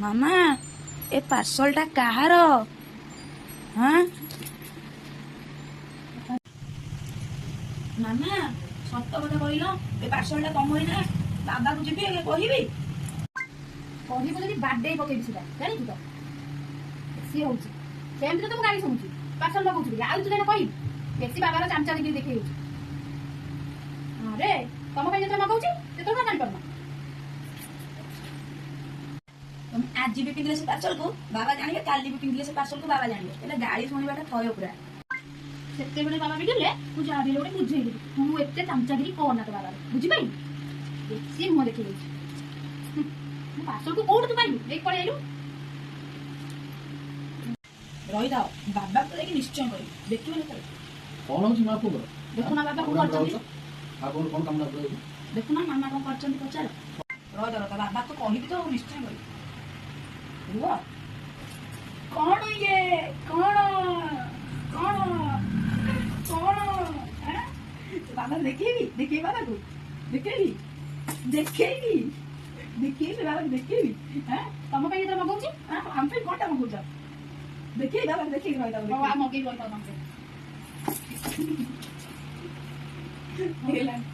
ମାମା ଏ ପାର୍ସଲଟା କାହାର? ହଁ ମାମା ସତ କଥା କହିଲ, ଏ ପାର୍ସଲଟା ତମରି ନା? ବାବାକୁ ଯିବି ଏବେ କହିବି। କହିବୁ ଯଦି ବାଡେଇ ପକେଇବି ସେଟା, ଜାଣିଛୁ ତ? ସିଏ ହଉଛି ସେମିତି ତ ମୁଁ ଗାଳି ଶୁଣୁଛି, ପାର୍ସଲ ଲଗାଉଛୁ ଆଉ ତୁ କହିବି ବେଶୀ ବାବାର ଚାମଚା ଦେଇକି ଦେଖେଇ ହଉଛି। ଆରେ ତମ ପାଇଁ ଯେତେବେଳେ ମଗାଉଛି ସେତେବେଳେ ଜାଣିପାରୁନ। ତମେ ଆଜି ବି ପିନ୍ଧିଲେ ସେ ପାର୍ସଲକୁ ବାବା ଜାଣିବେ, କାଲି ବି ପିନ୍ଧିଲେ ସେ ପାର୍ସଲକୁ ବାବା ଜାଣିବେ। ହେଲେ ଗାଳି ଶୁଣିବାଟା ଥୟ ପୁରା। ସେତେବେଳେ ବାବା ବିଗିଲେ ମୁଁ ଯାହା ବି ଗୋଟେ ବୁଝେଇଲି, ତୁ ଏତେ ଚାମଚାଗିରି କରନା ତ ବାବା, ବୁଝିପାରିଲୁ? ବେଶୀ ମୁହଁ ଦେଖେଇ ଦଉଛି। ମୁଁ ପାର୍ସଲକୁ କୋଉଠୁ ତୁ ପାଇଲୁ ନେଇକି ପଳେଇ ଆଇଲୁ। ରହିଥାଅ, ବାବାକୁ ଯାଇକି ନିଶ୍ଚୟ କହିବି, ଦେଖିବେ ଯେତେବେଳେ। କଣ ହଉଛି ମା ପୁଅର? ଦେଖୁନା ବାବା କଣ କରୁଛନ୍ତି, ଆପଣ କଣ କାମ କରୁଛନ୍ତି? ଦେଖୁନା ମାମା କଣ କରୁଛନ୍ତି ପଚାର। ରହିଥାଅ, ବାବା ତ କହିବି ତ ନିଶ୍ଚୟ କହିବି। ରୁହ। କଣ ଇଏ? କଣ କଣ କଣ? ବାବା ଦେଖେଇବି, ଦେଖେଇବି ବାବାକୁ, ଦେଖେଇବି ଦେଖେଇବି ଦେଖେଇବି ବାବାକୁ, ଦେଖେଇବି। ତମ ପାଇଁ ଯେତେବେଳେ ମଗାଉଛି ଆମ ପାଇଁ କଣଟା ମଗୁଛ? ଦେଖେଇବି ବାବାକୁ, ଦେଖେଇବି। ରହିଥାଉ ମଗେଇ ରହିଥାଉ ତମ ପାଇଁ। ହେଇଗଲାଣି।